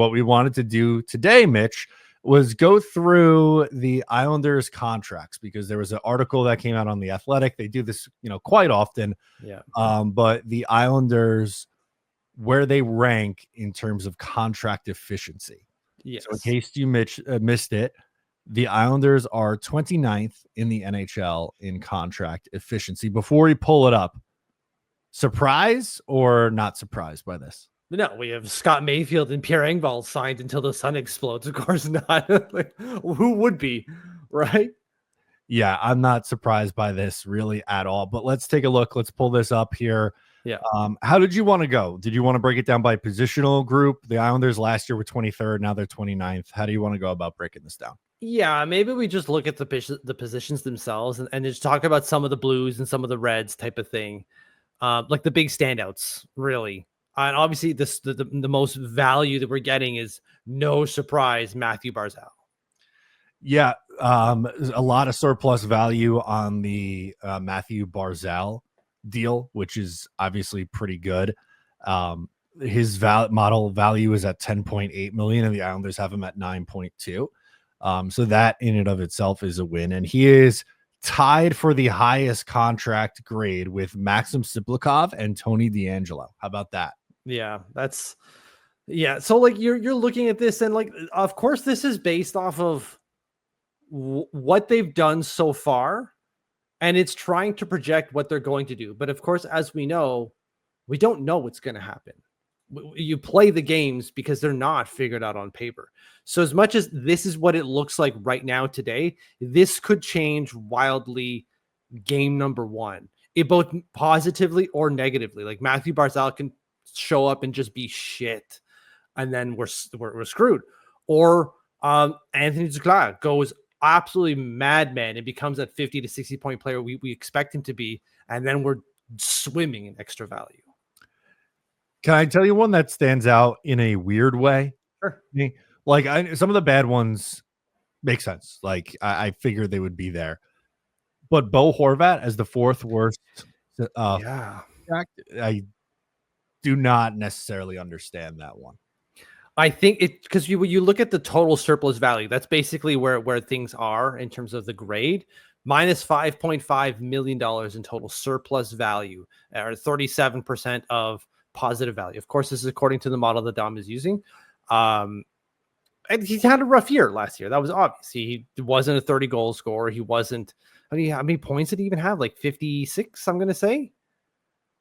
what we wanted to do today, Mitch, was go through the Islanders contracts because there was an article that came out on The Athletic. They do this, quite often. Yeah. But the Islanders, where they rank in terms of contract efficiency. Yes. So in case you missed it, the Islanders are 29th in the NHL in contract efficiency. Before we pull it up, surprise or not surprised by this? No, we have Scott Mayfield and Pierre Engvall signed until the sun explodes. Of course not. Like, who would be, right? Yeah, I'm not surprised by this really at all. But let's take a look. Let's pull this up here. Yeah. How did you want to go? Did you want to break it down by positional group? The Islanders last year were 23rd. Now they're 29th. How do you want to go about breaking this down? Yeah, maybe we just look at the positions themselves and just talk about some of the blues and some of the reds type of thing. Like the big standouts, really. And obviously, the most value that we're getting is, no surprise, Matthew Barzal. Yeah, a lot of surplus value on the Matthew Barzal deal, which is obviously pretty good. His model value is at 10.8 million, and the Islanders have him at 9.2. So that in and of itself is a win, and he is tied for the highest contract grade with Maxim Siplikov and Tony DeAngelo. How about that? Yeah, so like you're looking at this, and like, of course, this is based off of what they've done so far, and it's trying to project what they're going to do. But of course, as we know, we don't know what's going to happen. You play the games because they're not figured out on paper. So as much as this is what it looks like right now today, this could change wildly game number one, it both positively or negatively. Like Matthew Barzal can show up and just be shit, and then we're screwed. Or Anthony Duclair goes absolutely madman and becomes that 50 to 60 point player we expect him to be, and then we're swimming in extra value. Can I tell you one that stands out in a weird way? Sure. Like some of the bad ones make sense. Like I figured they would be there, but Bo Horvat as the fourth worst. I do not necessarily understand that one. I think because you look at the total surplus value, that's basically where things are in terms of the grade. Minus $5.5 million in total surplus value, or 37% of positive value. Of course, this is according to the model that Dom is using. And he's had a rough year last year. That was obvious. He wasn't a 30 goal scorer. He wasn't. How many points did he even have? Like 56, I'm going to say.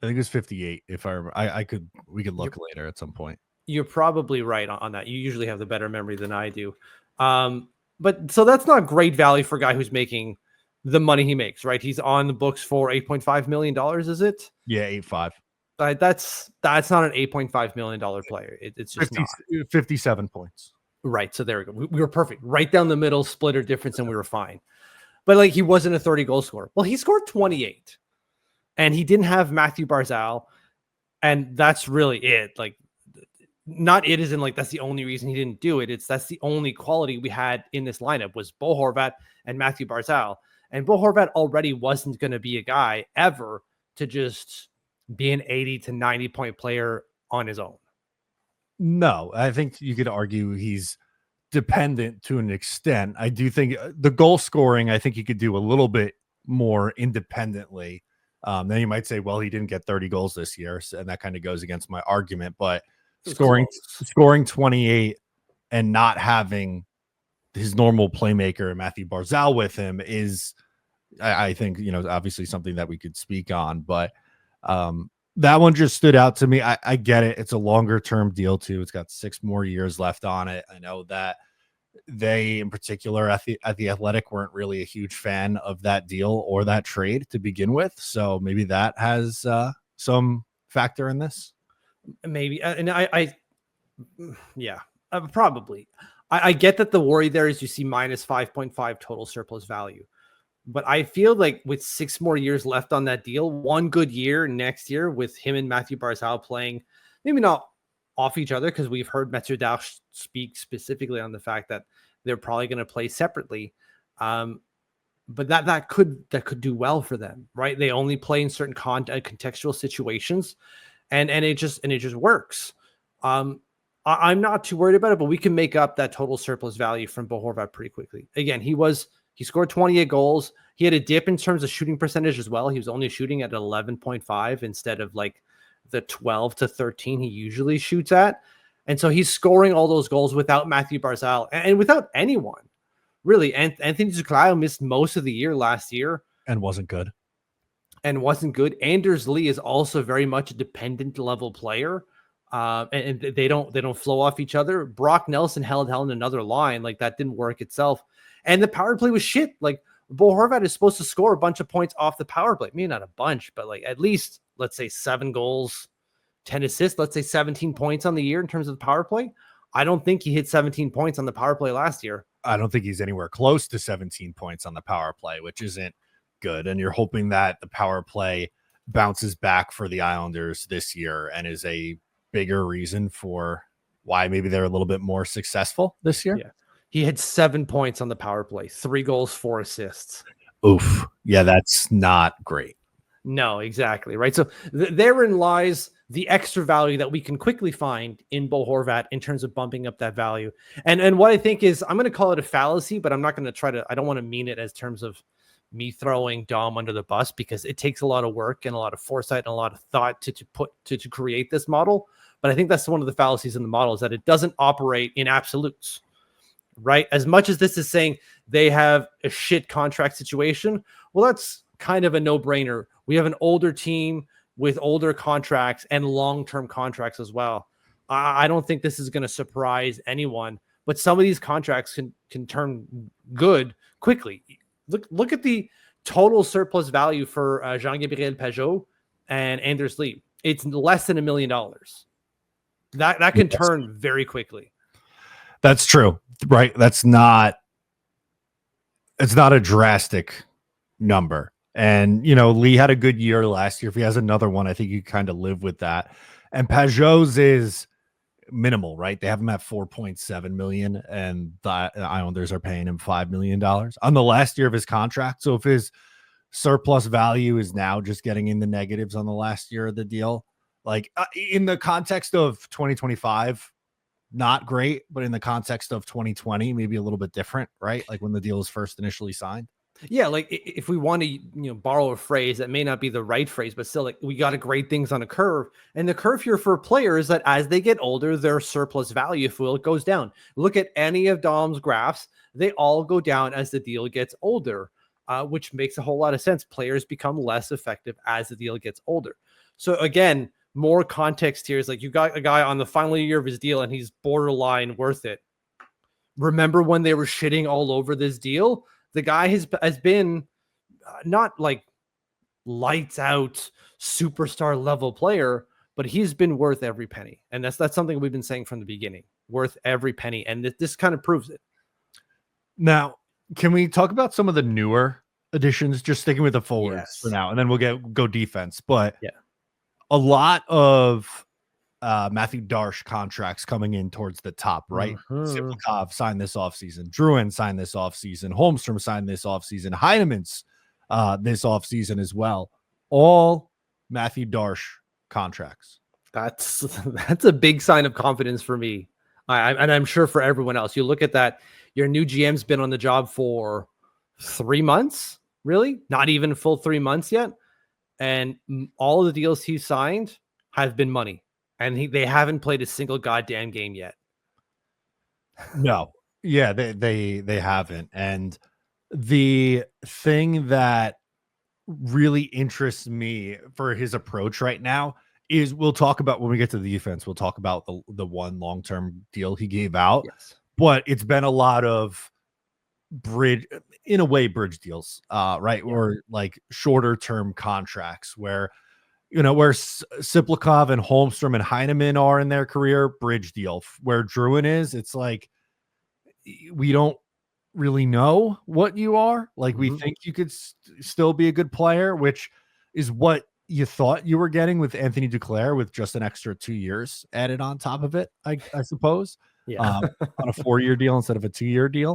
I think it was 58. If I remember, we could look later at some point. You're probably right on that. You usually have the better memory than I do. But so that's not great value for a guy who's making the money he makes, right? He's on the books for $8.5 million, is it? Yeah, 8.5. That's not an $8.5 million player. It's just 57 points. Right. So there we go. We were perfect. Right down the middle, splitter difference, and we were fine. But like, he wasn't a 30 goal scorer. Well, he scored 28, and he didn't have Matthew Barzal, and that's really it. Like, not it isn't like that's the only reason he didn't do it. That's the only quality we had in this lineup was Bo Horvat and Matthew Barzal. And Bo Horvat already wasn't going to be a guy ever to just be an 80 to 90 point player on his own. No, I think you could argue he's dependent to an extent. I do think the goal scoring, I think he could do a little bit more independently. Then you might say, well, he didn't get 30 goals this year, and that kind of goes against my argument. But scoring 28 and not having his normal playmaker Matthew Barzal with him is, I think, obviously something that we could speak on. But that one just stood out to me. I get it. It's a longer term deal too. It's got 6 more years left on it. I know that they, in particular at the Athletic, weren't really a huge fan of that deal or that trade to begin with. So maybe that has some factor in this. Maybe. And probably. I get that the worry there is you see minus 5.5 total surplus value. But I feel like with 6 more years left on that deal, one good year next year with him and Matthew Barzal playing, maybe not off each other, because we've heard Mathieu Darche speak specifically on the fact that they're probably going to play separately. But that could do well for them, right? They only play in certain contextual situations, and it just works. I'm not too worried about it, but we can make up that total surplus value from Bo Horvat pretty quickly. Again, he scored 28 goals. He had a dip in terms of shooting percentage as well. He was only shooting at 11.5 instead of like the 12 to 13 he usually shoots at. And so he's scoring all those goals without Matthew Barzal and without anyone. Really, Anthony Duclair missed most of the year last year and wasn't good. Anders Lee is also very much a dependent level player. And they don't flow off each other. Brock Nelson held in another line. Like that didn't work itself. And the power play was shit. Like Bo Horvat is supposed to score a bunch of points off the power play. Maybe not a bunch, but like at least, let's say 7 goals, 10 assists, let's say 17 points on the year in terms of the power play. I don't think he hit 17 points on the power play last year. I don't think he's anywhere close to 17 points on the power play, which isn't good. And you're hoping that the power play bounces back for the Islanders this year and is a bigger reason for why maybe they're a little bit more successful this year. Yeah. He had 7 points on the power play, 3 goals, 4 assists. Oof. Yeah, that's not great. No, exactly. Right. So therein lies the extra value that we can quickly find in Bo Horvat in terms of bumping up that value. And what I think is, I'm going to call it a fallacy, but I'm not going to I don't want to mean it as terms of me throwing Dom under the bus, because it takes a lot of work and a lot of foresight and a lot of thought to create this model. But I think that's one of the fallacies in the model, is that it doesn't operate in absolutes, right? As much as this is saying they have a shit contract situation, well, that's kind of a no-brainer. We have an older team with older contracts and long-term contracts as well. I don't think this is going to surprise anyone, but some of these contracts can turn good quickly. Look at the total surplus value for Jean-Gabriel Pageau and Anders Lee. It's less than $1 million. That can turn very quickly. That's true, right? It's not a drastic number. And, Lee had a good year last year. If he has another one, I think you kind of live with that. And Pageau's is minimal, right? They have him at $4.7 million, and the Islanders are paying him $5 million on the last year of his contract. So if his surplus value is now just getting in the negatives on the last year of the deal, like in the context of 2025, not great, but in the context of 2020, maybe a little bit different, right? Like when the deal is first initially signed. Yeah, like if we want to, borrow a phrase that may not be the right phrase, but still, like, we got to grade things on a curve. And the curve here for players, that as they get older, their surplus value, if will, goes down. Look at any of Dom's graphs; they all go down as the deal gets older, which makes a whole lot of sense. Players become less effective as the deal gets older. So again, more context here is like, you got a guy on the final year of his deal, and he's borderline worth it. Remember when they were shitting all over this deal? The guy has been not like lights out superstar level player, but he's been worth every penny. And that's something we've been saying from the beginning, worth every penny. And this kind of proves it. Now, can we talk about some of the newer additions, just sticking with the forwards for now, and then we'll go defense. But yeah, a lot of Matthew Darche contracts coming in towards the top, right? Siplikov signed this offseason. Drouin signed this offseason. Holmstrom signed this offseason. Heinemann's this offseason as well. All Matthew Darche contracts. That's a big sign of confidence for me. And I'm sure for everyone else. You look at that, your new GM's been on the job for 3 months, really? Not even full 3 months yet. And all the deals he signed have been money. And they haven't played a single goddamn game yet. No. Yeah, they haven't. And the thing that really interests me for his approach right now is, we'll talk about when we get to the defense, we'll talk about the one long-term deal he gave out. Yes. But it's been a lot of bridge deals, right? Yeah. Or like shorter term contracts where Siplikov and Holmstrom and Heinemann are in their career, bridge deal. Where Drouin is, it's like, we don't really know what you are. Like, we think you could still be a good player, which is what you thought you were getting with Anthony Duclair, with just an extra 2 years added on top of it, I suppose. Yeah. On a 4-year deal instead of a 2-year deal.